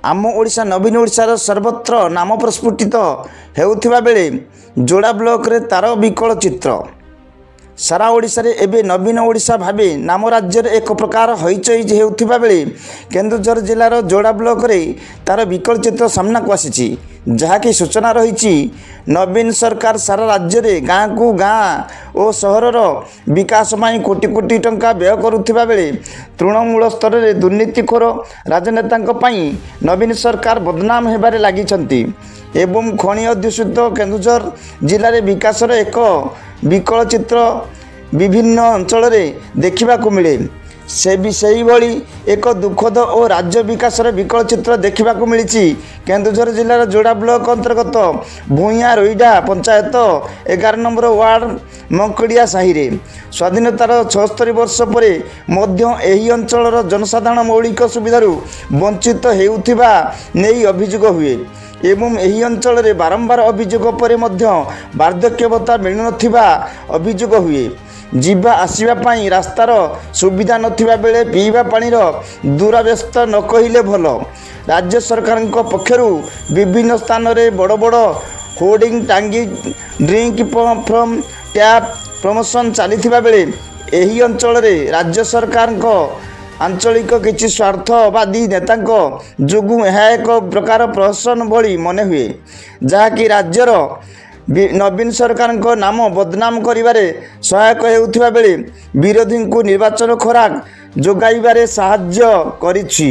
आम ओडिशा नवीन ओडिशार सर्वत्र नाम प्रस्फुटित हेउथिबा बेले जोड़ा ब्लॉक रे तार विकल चित्र सारा ओडिशा रे एबे नवीन ओडिशा भाबे नाम राज्य रे एक प्रकार हईचई हेउथिबा बेले केन्दुझर जिलार जोड़ा ब्लॉक रे तार विकल चित्र सामना को आसीची जहाँकि सूचना रही नवीन सरकार सारा राज्य में गाँ को गाँ और सहरर विकास में कोटी कोटी टंका व्यय करुवा बेले तृणमूल स्तर में दुर्नीतिखोर राजनेता नवीन सरकार बदनाम होबारे लगी एवं खनि अध्युषित केन्दुझर जिले में विकास एक विकल चित्र विभिन्न अंचल देखा मिले से भी सही भली एक दुखद और राज्य विकास विकल चित्र देखा मिली केन्दुझर जिलार जोड़ा ब्लॉक अंतर्गत भूइया रोईडा पंचायत 11 नंबर वार्ड मंकड़िया साहि रे स्वाधीनतार 76 वर्ष पर यही अंचल जनसाधारण मौलिक सुविधार वंचित हेउथिबा नेई अभियोग हुए एवं यही अंचल रे बारंबार अभियोग पर वार्धक्य भत्ता मिलु नथिबा अभियोग हुए जीवा आसवा रास्तार सुविधा नथिबा बेले पीवा पानीर दुरावस्था न कहिले भल राज्य सरकार पक्षर विभिन्न स्थान में बड़ बड़ होर्डिंग टांगी ड्रिंक फ्रॉम टैप प्रमोशन चली बेले यही अंचल में राज्य सरकार आंचलिक किसी स्वार्थवादी नेता जोगु यह एक प्रकार प्रहसन भली मन हुए जहाँकि राज्यर नवीन सरकार को नाम बदनाम करिबारे सहायक हेउथिबा बेले विरोधी को निर्वाचन खोराक जोगाइबारे साहाय्य करिछि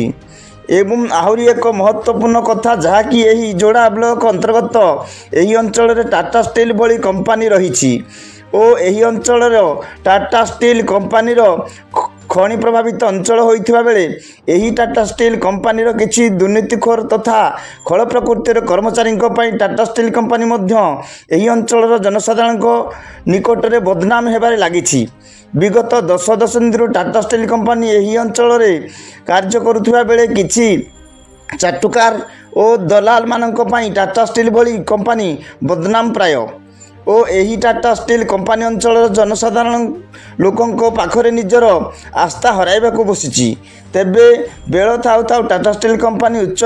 एवं आहुरी एक महत्वपूर्ण कथा जहाँकि यही जोड़ा ब्लॉक अंतर्गत यही अंचल में टाटा स्टील भली कंपानी रही और यही अंचल टाटा स्टील कंपानी खनि प्रभावित अंचल होइथिबा बेले यही टाटा स्टील कंपानी किछि दुर्नीतिखोर तथा खल प्रकृतिर कर्मचारी टाटा स्टील कंपानी यही अंचल जनसाधारण निकट में बदनाम होबारे लागिछि विगत 10 दशंधि टाटा स्टील कंपानी यही अंचल में कार्य करुथिबा बेले किछि चाटुकार और दलाल मानक पई टाटा स्टील भली कंपानी बदनाम प्राय और यही टाटा स्टील कंपानी अंचल जनसाधारण लोकों पाखरे निजर आस्था हराइबा को बसिछि तेबे बेल थाउ थाउ टाटा स्टील कंपानी उच्च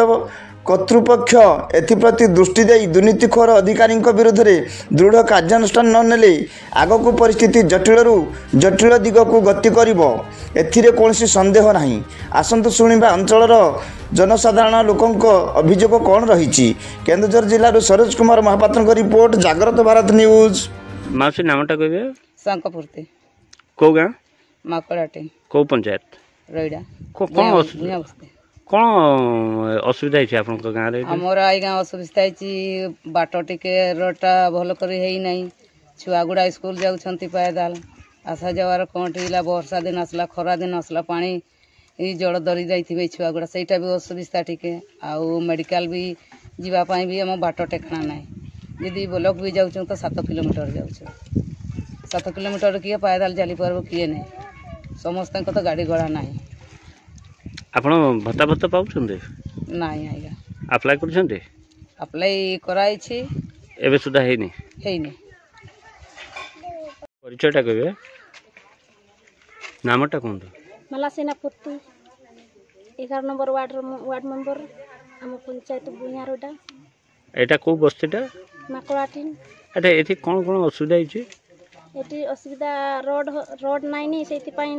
कर्तृपक्ष एप्रति दृष्टि दे दुर्नीतिखोर अधिकारी विरुद्ध में दृढ़ कार्यानुष्ठान न नेले आगक परिस्थिति जटिलरू जटिल दिग को गति करिबो एथिरे कोनसी संदेह नहीं आसंतु शुणिबा अंचलर जनसाधारण लोकों अभियोग कौन रही केन्दुझर जिलूर सरोज कुमार महापात्र रिपोर्ट जागृत भारत न्यूज माउसी नामटा कहबे शंकरपुरती को गाँ माकड़ाटी को पंचायत रईडा कौन असुविधा है आप गाँव में आमर आई गाँ असुविधा है बाट टिके रोडटा भल कर छुआ गुड़ा स्कूल जाऊँच पैदल आसा जावार कौन टिला वर्षा दिन आसला खरा दिन आसला पानी जल दरी जाइए छुआ गुड़ा सहीटा भी असुविधा टिके आउ मेडिकल भी जीवाई भी आम बाट टेकना ना यदि ब्लॉक भी जाऊँ तो 7 किलोमीटर जाऊँ 7 किलोमीटर किए पैदल चली पार किए नहीं समस्त तो गाड़ी घोड़ा ना आपण भत्ता भत्ता पाउछन्ते नाही आइगा अप्लाई करछन्ते अप्लाई कराई छी एबे सुधा हेनी परिचयटा कहबे नामटा कोन मला सेनापति 11 नंबर वार्ड मेंबर हम पंचायत बुनिया रोडा एटा को बस्तीटा माकड़ाटी एटा एथि कोन कोन असुविधा हिची एटी असुविधा रोड नाइनी सेति पई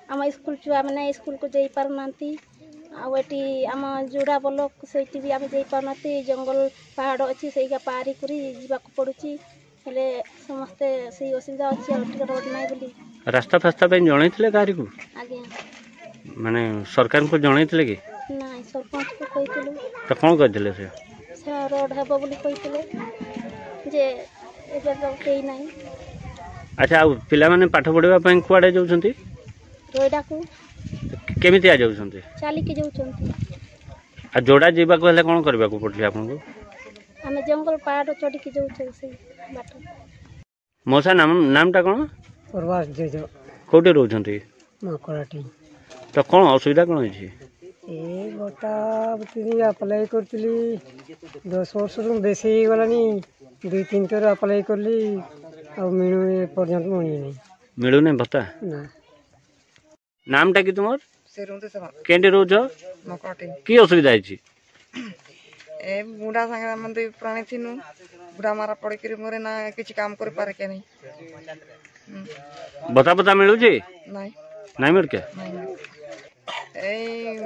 आम स्कूल छुआ मैंने स्कूल को जाई पार नांती आटी आम जोड़ा ब्लॉक सही भी आम जाई पार नांती जंगल पहाड़ अच्छी सही का पारी करी जीवाक पड़ुची हेले समस्ते सही असुविधा अच्छी रोड नाइ बोली रास्ता फास्ता पे जणैथिले कारी को आगे माने सरकार को जणैथिले कि नाही सरपंच को कहितलु त कोन कहितले से रोड हेबो बोली कहितले जे एबे तो केई नाही अच्छा पिला माने पाठ पढिबा पई कुआडे जाउछंती रोइडा को केमिति आ जाउछंती चाली के जाउछंती आ जोड़ा जीवा को हले कोन करबा को पड़ली आपन को हमें जंगल पहाड़ चढ़ी के जाउछे से बाट मोसा नामटा कोन प्रवास जेजो कोठे रहउछंती माकड़ाटी तो कोन असुविधा कोन होछि ए गोटा बती अप्लाई करतली 10 वर्ष रु बेसी गलानी 2-3 थर अप्लाई करली आ मिणु पर्यंत मणी नहीं मिलू नहीं भत्ता ना नामटा कि तुमर से रोंदे सब केंडे रोज माकड़ाटी की असुविधा है ए बुढ़ा संगे मंदी प्राणी थिनु बुढ़ा मारा पड़ कर मोरे ना किसी काम कर पारे के नहीं बता बता मिलू जी नहीं नहीं मिल के ए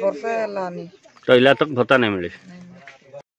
वर्षा लानी तो इला तक भत्ता नहीं मिले